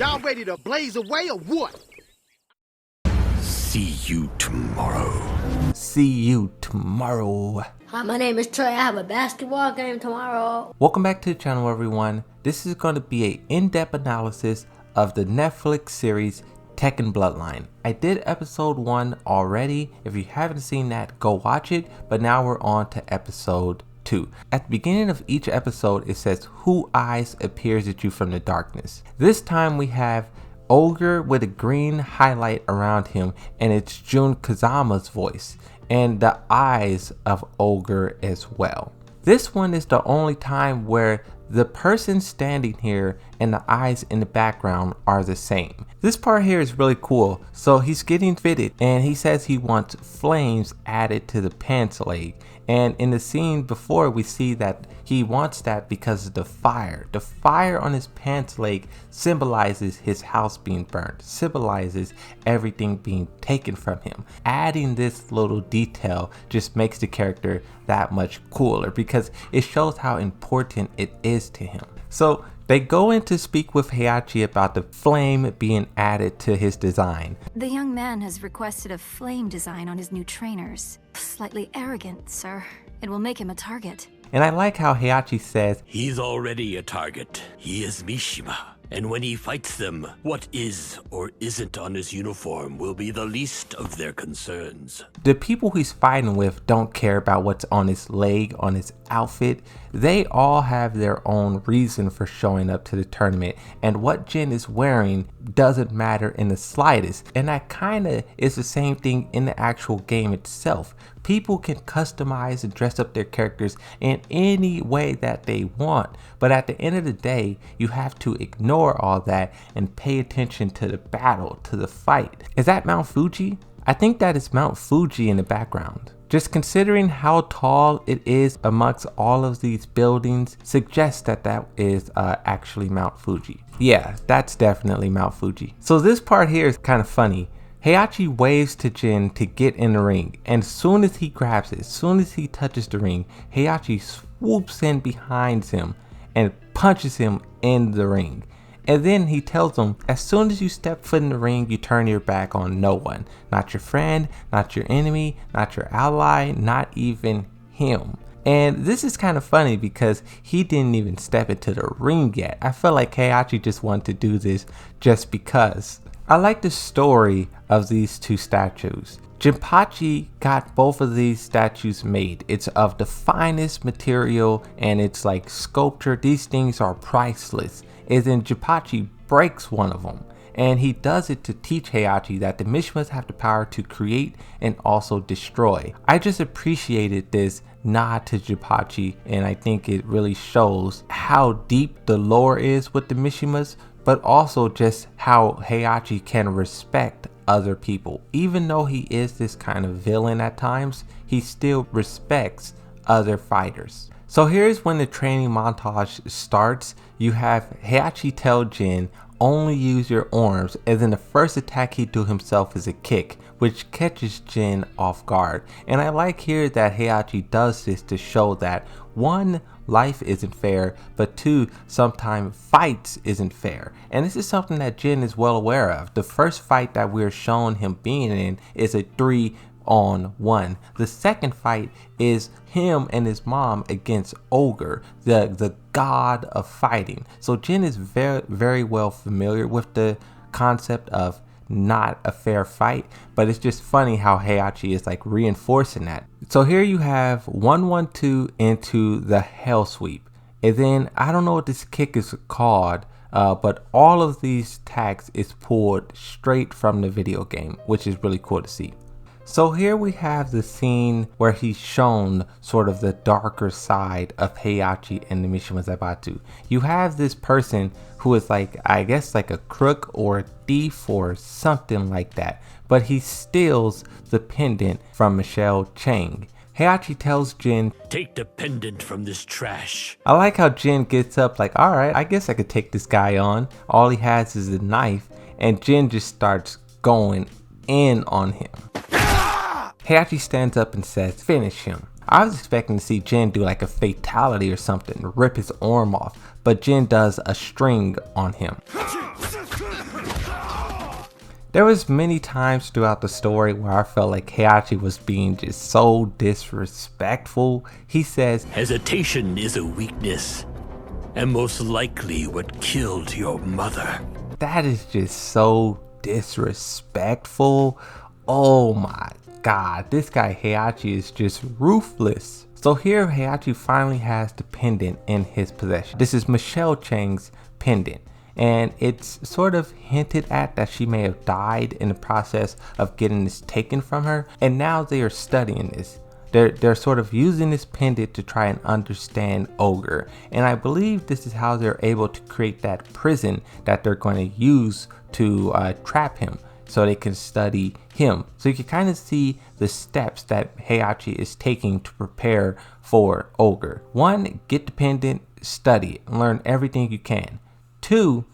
Y'all ready to blaze away or what? See you tomorrow. See you tomorrow. Hi, my name is Trey. I have a basketball game tomorrow. Welcome back to the channel, everyone. This is going to be an in-depth analysis of the Netflix series Tekken Bloodline. I did episode 1 already. If you haven't seen that, go watch it. But now we're on to episode 2. At the beginning of each episode, it says, "Who eyes appears at you from the darkness." This time we have Ogre with a green highlight around him, and it's Jun Kazama's voice, and the eyes of Ogre as well. This one is the only time where the person standing here and the eyes in the background are the same. This part here is really cool. So he's getting fitted and he says he wants flames added to the pants leg. And in the scene before, we see that he wants that because of the fire. The fire on his pants leg symbolizes his house being burned, symbolizes everything being taken from him. Adding this little detail just makes the character that much cooler because it shows how important it is to him. So they go in to speak with Heihachi about the flame being added to his design. The young man has requested a flame design on his new trainers. Slightly arrogant, sir. It will make him a target. And I like how Heihachi says, He's already a target. He is Mishima. And when he fights them, what is or isn't on his uniform will be the least of their concerns. The people he's fighting with don't care about what's on his leg, on his outfit. They all have their own reason for showing up to the tournament, and what Jin is wearing doesn't matter in the slightest. And that kinda is the same thing in the actual game itself. People can customize and dress up their characters in any way that they want, but at the end of the day, you have to ignore all that and pay attention to the battle, to the fight. Is that Mount Fuji? I think that is Mount Fuji in the background. Just considering how tall it is amongst all of these buildings suggests that that is actually Mount Fuji. Yeah, that's definitely Mount Fuji. So this part here is kind of funny. Heihachi waves to Jin to get in the ring, and as soon as he grabs it, as soon as he touches the ring, Heihachi swoops in behind him and punches him in the ring. And then he tells him, as soon as you step foot in the ring, you turn your back on no one. Not your friend, not your enemy, not your ally, not even him. And this is kind of funny because he didn't even step into the ring yet. I feel like Heihachi just wanted to do this just because. I like the story of these two statues. Jinpachi got both of these statues made. It's of the finest material and it's like sculpture. These things are priceless. And then Jinpachi breaks one of them. And he does it to teach Heihachi that the Mishimas have the power to create and also destroy. I just appreciated this nod to Jinpachi, and I think it really shows how deep the lore is with the Mishimas, but also just how Heihachi can respect other people. Even though he is this kind of villain at times, he still respects other fighters. So here's when the training montage starts. You have Heihachi tell Jin, only use your arms, and then the first attack he do himself is a kick, which catches Jin off guard. And I like here that Heihachi does this to show that 1, life isn't fair, but 2, sometimes fights isn't fair. And this is something that Jin is well aware of. The first fight that we're shown him being in is a 3-on-1. The second fight is him and his mom against Ogre, the god of fighting. So Jin is very well familiar with the concept of not a fair fight, but it's just funny how Heihachi is like reinforcing that. So here you have 1-1-2 into the hell sweep, and then I don't know what this kick is called, but all of these attacks is pulled straight from the video game, which is really cool to see. So here we have the scene where he's shown sort of the darker side of Heihachi and the Mishima Zaibatsu. You have this person who is like, I guess like a crook or a thief or something like that, but he steals the pendant from Michelle Chang. Heihachi tells Jin, "Take the pendant from this trash." I like how Jin gets up like, alright, I guess I could take this guy on. All he has is a knife, and Jin just starts going in on him. Heihachi stands up and says, finish him. I was expecting to see Jin do like a fatality or something, rip his arm off, but Jin does a string on him. There was many times throughout the story where I felt like Heihachi was being just so disrespectful. He says, "Hesitation is a weakness, and most likely what killed your mother." That is just so disrespectful. Oh my god, this guy Heihachi is just ruthless. So here Heihachi finally has the pendant in his possession. This is Michelle Chang's pendant, and it's sort of hinted at that she may have died in the process of getting this taken from her, and now they are studying this. They're sort of using this pendant to try and understand Ogre, and I believe this is how they're able to create that prison that they're going to use to trap him, so they can study him. So you can kind of see the steps that Heihachi is taking to prepare for Ogre. 1, get the pendant, study it, learn everything you can. 2,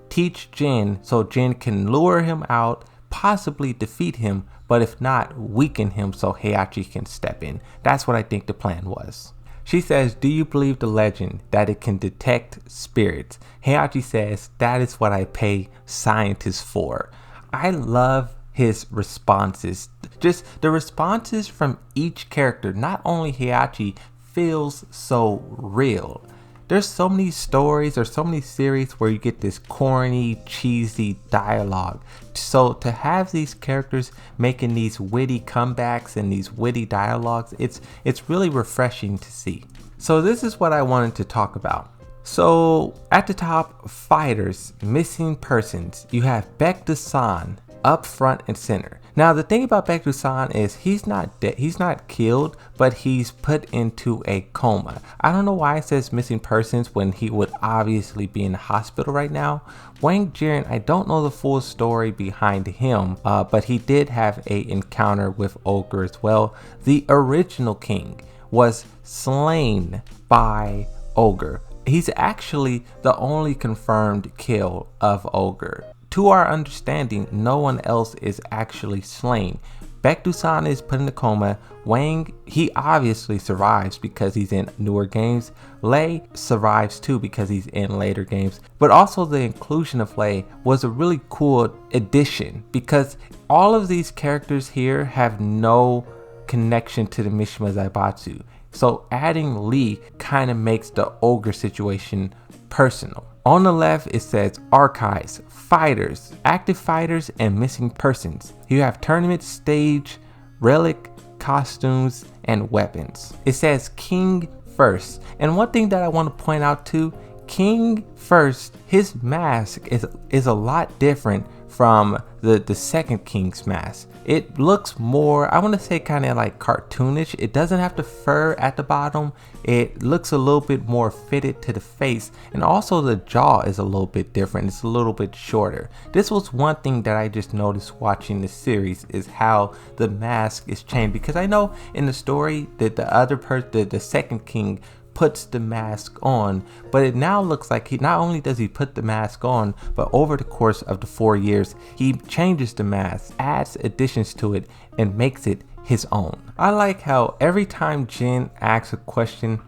teach Jin so Jin can lure him out, possibly defeat him, but if not, weaken him so Heihachi can step in. That's what I think the plan was. She says, "Do you believe the legend that it can detect spirits?" Heihachi says, "That is what I pay scientists for." I love his responses. Just the responses from each character, not only Heihachi, feels so real. There's so many stories or so many series where you get this corny, cheesy dialogue. So to have these characters making these witty comebacks and these witty dialogues, it's really refreshing to see. So this is what I wanted to talk about. So at the top, fighters, missing persons. You have Baek-do-san up front and center. Now the thing about Baek-do-san is he's not dead, he's not killed, but he's put into a coma. I don't know why it says missing persons when he would obviously be in the hospital right now. Wang Jiren, I don't know the full story behind him, but he did have a encounter with Ogre as well. The original king was slain by Ogre. He's actually the only confirmed kill of Ogre. To our understanding, no one else is actually slain. Baek-do-san is put in a coma. Wang, he obviously survives because he's in newer games. Lei survives too because he's in later games. But also the inclusion of Lei was a really cool addition because all of these characters here have no connection to the Mishima Zaibatsu. So adding Lee kind of makes the Ogre situation personal. On the left it says archives, fighters, active fighters, and missing persons. You have tournament stage, relic, costumes, and weapons. It says King first, and one thing that I want to point out too, King first, his mask is a lot different from the second King's mask. It looks more, I want to say kind of like cartoonish. It doesn't have the fur at the bottom. It looks a little bit more fitted to the face, and also the jaw is a little bit different. It's a little bit shorter. This was one thing that I just noticed watching the series, is how the mask is changed, because I know in the story that the second king puts the mask on, but it now looks like he not only does he put the mask on, but over the course of the 4 years he changes the mask, adds additions to it, and makes it his own. I like how every time Jin asks a question,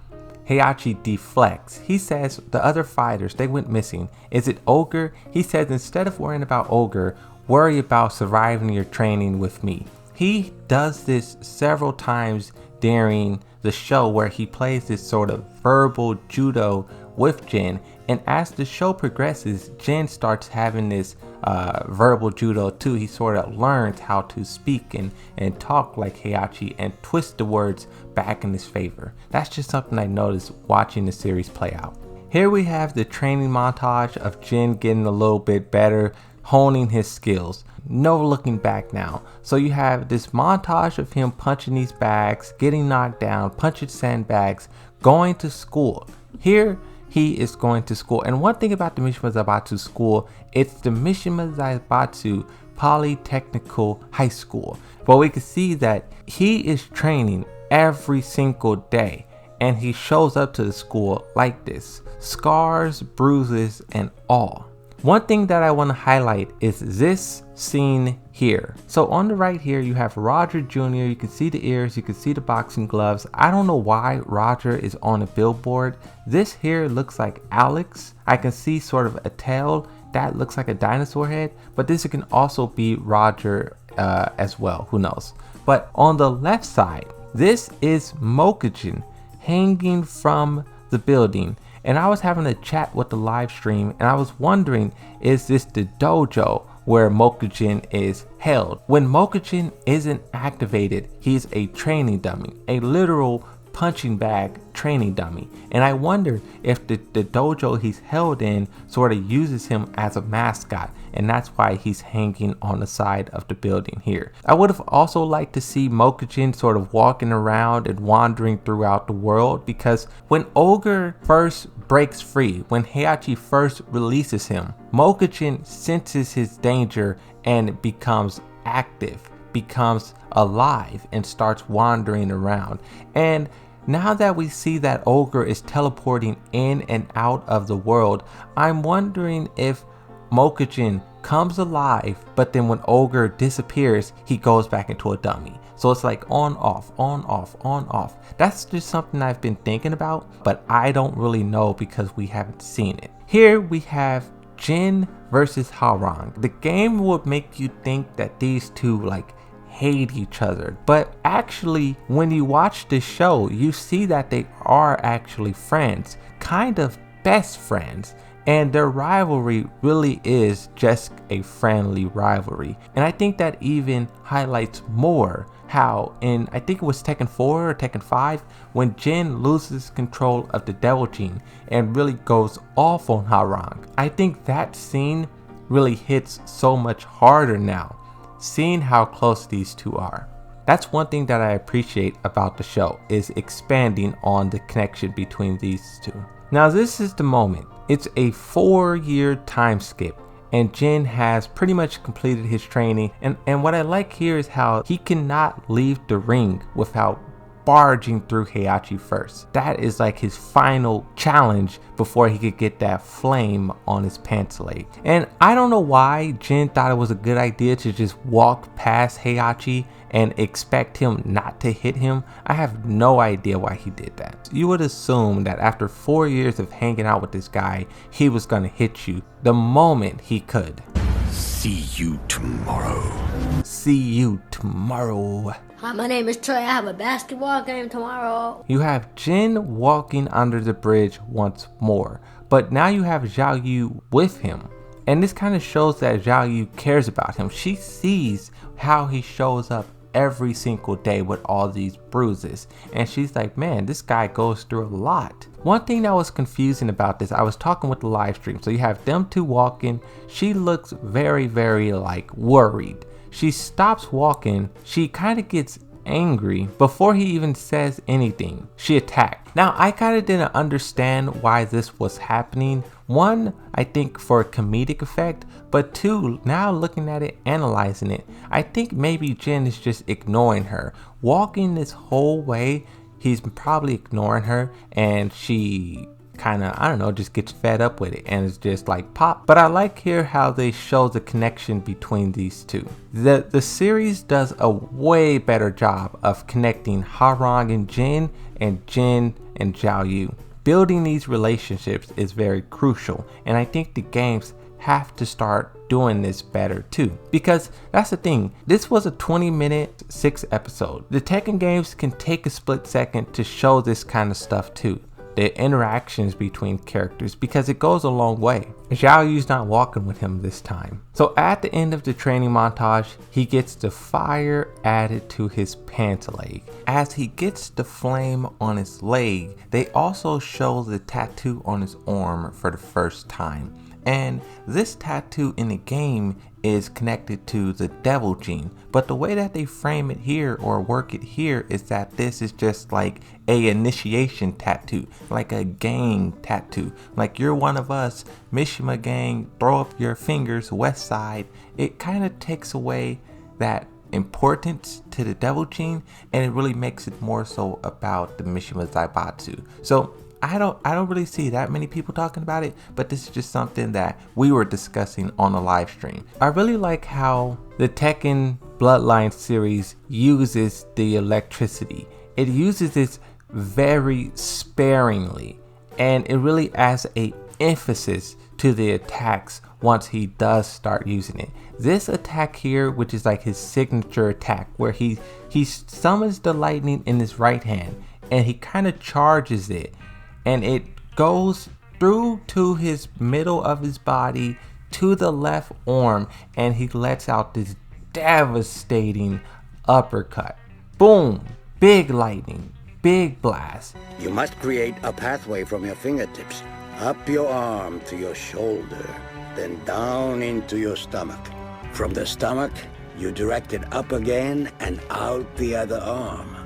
Heihachi deflects. He says the other fighters, they went missing. Is it Ogre? He says instead of worrying about Ogre, worry about surviving your training with me. He does this several times during the show where he plays this sort of verbal judo with Jin, and as the show progresses, Jin starts having this verbal judo too. He sort of learns how to speak and talk like Heihachi and twist the words back in his favor. That's just something I noticed watching the series play out. Here we have the training montage of Jin getting a little bit better, honing his skills. No looking back now. So you have this montage of him punching these bags, getting knocked down, punching sandbags, going to school. Here he is going to school. And one thing about the Mishima Zaibatsu school, it's the Mishima Zaibatsu Polytechnical High School. But we can see that he is training every single day, and he shows up to the school like this, scars, bruises, and all. One thing that I want to highlight is this scene here. So on the right here, you have Roger Jr. You can see the ears, you can see the boxing gloves. I don't know why Roger is on a billboard. This here looks like Alex. I can see sort of a tail. that looks like a dinosaur head, but this can also be Roger as well, who knows. But on the left side, this is Mokujin hanging from the building. And I was having a chat with the live stream and I was wondering, is this the dojo where Mokujin is held? When Mokujin isn't activated, he's a training dummy, a literal punching bag training dummy. And I wonder if the dojo he's held in sort of uses him as a mascot, and that's why he's hanging on the side of the building here. I would have also liked to see Mokujin sort of walking around and wandering throughout the world, because when Ogre first breaks free, when Heihachi first releases him, Mokujin senses his danger and becomes active, becomes alive, and starts wandering around. And now that we see that Ogre is teleporting in and out of the world, I'm wondering if Mokujin comes alive, but then when Ogre disappears, he goes back into a dummy. So it's like on, off, on, off, on, off. That's just something I've been thinking about, but I don't really know because we haven't seen it. Here we have Jin versus Hwoarang. The game would make you think that these two like hate each other, but actually when you watch this show, you see that they are actually friends, kind of best friends, and their rivalry really is just a friendly rivalry. And I think that even highlights more how in, I think it was Tekken 4 or Tekken 5, when Jin loses control of the Devil Gene and really goes off on Hwoarang. I think that scene really hits so much harder now, seeing how close these two are. That's one thing that I appreciate about the show, is expanding on the connection between these two. Now this is the moment. It's a 4-year time skip, and Jin has pretty much completed his training, and what I like here is how he cannot leave the ring without barging through Heihachi first. That is like his final challenge before he could get that flame on his pants leg. And I don't know why Jin thought it was a good idea to just walk past Heihachi and expect him not to hit him. I have no idea why he did that. You would assume that after 4 years of hanging out with this guy, he was gonna hit you the moment he could. See you tomorrow. See you tomorrow. Hi, my name is Troy. I have a basketball game tomorrow. You have Jin walking under the bridge once more, but now you have Xiao Yu with him. And this kind of shows that Xiao Yu cares about him. She sees how he shows up every single day with all these bruises, and she's like, man, this guy goes through a lot. One thing that was confusing about this, I was talking with the live stream, so you have them two walking. She looks very, very like worried. She stops walking, she kind of gets angry. Before he even says anything, she attacked. Now I kind of didn't understand why this was happening. One, I think for a comedic effect, but two, now looking at it, analyzing it, I think maybe Jin is just ignoring her. Walking this whole way, he's probably ignoring her, and she kind of, I don't know, just gets fed up with it and it's just like pop. But I like here how they show the connection between these two. The series does a way better job of connecting Hwoarang and Jin and Xiao Yu. Building these relationships is very crucial, and I think the games have to start doing this better too, because that's the thing, this was a 20-minute 6 episode. The Tekken games can take a split second to show this kind of stuff too, the interactions between characters, because it goes a long way. Xiao Yu's not walking with him this time. So at the end of the training montage, he gets the fire added to his pants leg. As he gets the flame on his leg, they also show the tattoo on his arm for the first time. And this tattoo in the game is connected to the Devil Gene, but the way that they frame it here or work it here is that this is just like a initiation tattoo, like a gang tattoo, like you're one of us, Mishima gang, throw up your fingers, west side. It kind of takes away that importance to the Devil Gene, and it really makes it more so about the Mishima Zaibatsu. So I don't really see that many people talking about it, but this is just something that we were discussing on the live stream. I really like how the Tekken Bloodline series uses the electricity. It uses this very sparingly, and it really adds a emphasis to the attacks once he does start using it. This attack here, which is like his signature attack, where he summons the lightning in his right hand and he kind of charges it, and it goes through to his middle of his body to the left arm, and he lets out this devastating uppercut. Boom! Big lightning, big blast. You must create a pathway from your fingertips, up your arm to your shoulder, then down into your stomach. From the stomach, you direct it up again and out the other arm.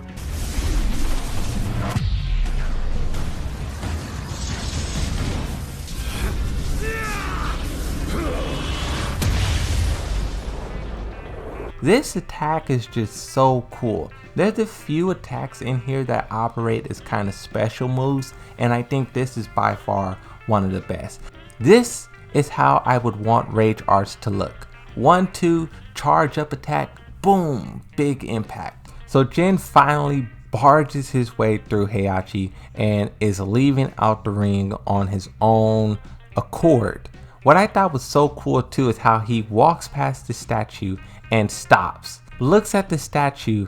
This attack is just so cool. There's a few attacks in here that operate as kind of special moves, and I think this is by far one of the best. This is how I would want Rage Arts to look. 1-2, charge up attack, boom, big impact. So Jin finally barges his way through Heihachi and is leaving out the ring on his own accord. What I thought was so cool too is how he walks past the statue and stops, looks at the statue.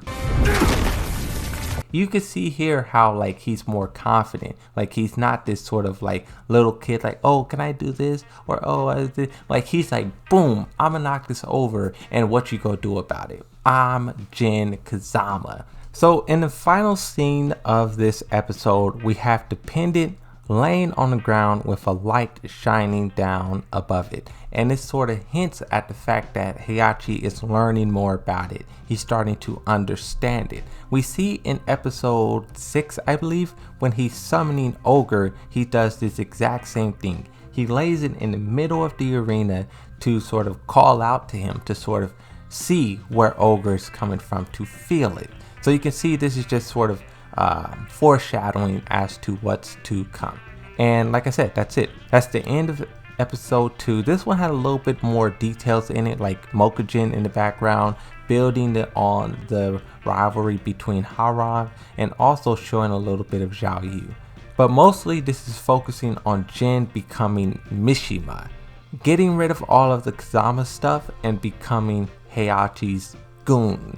You can see here how like he's more confident, like he's not this sort of like little kid like, oh, can I do this, or oh, like he's like, boom, I'm gonna knock this over, and what you go do about it? I'm Jin Kazama. So in the final scene of this episode, we have the pendant laying on the ground with a light shining down above it, and this sort of hints at the fact that Heihachi is learning more about it. He's starting to understand it. We see in episode 6, I believe, when he's summoning Ogre, he does this exact same thing. He lays it in the middle of the arena to sort of call out to him, to sort of see where Ogre is coming from, to feel it. So you can see this is just sort of foreshadowing as to what's to come. And like I said, that's it. That's the end of episode 2. This one had a little bit more details in it, like Mokujin in the background, building on the rivalry between Hwoarang, and also showing a little bit of Zhao Yu. But mostly this is focusing on Jin becoming Mishima, getting rid of all of the Kazama stuff and becoming Heihachi's goon.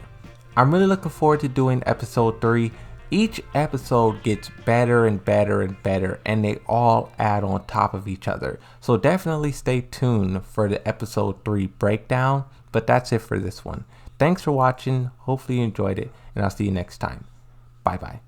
I'm really looking forward to doing episode 3. Each episode gets better and better and better, and they all add on top of each other. So definitely stay tuned for the episode 3 breakdown. But that's it for this one. Thanks for watching. Hopefully you enjoyed it, and I'll see you next time. Bye bye.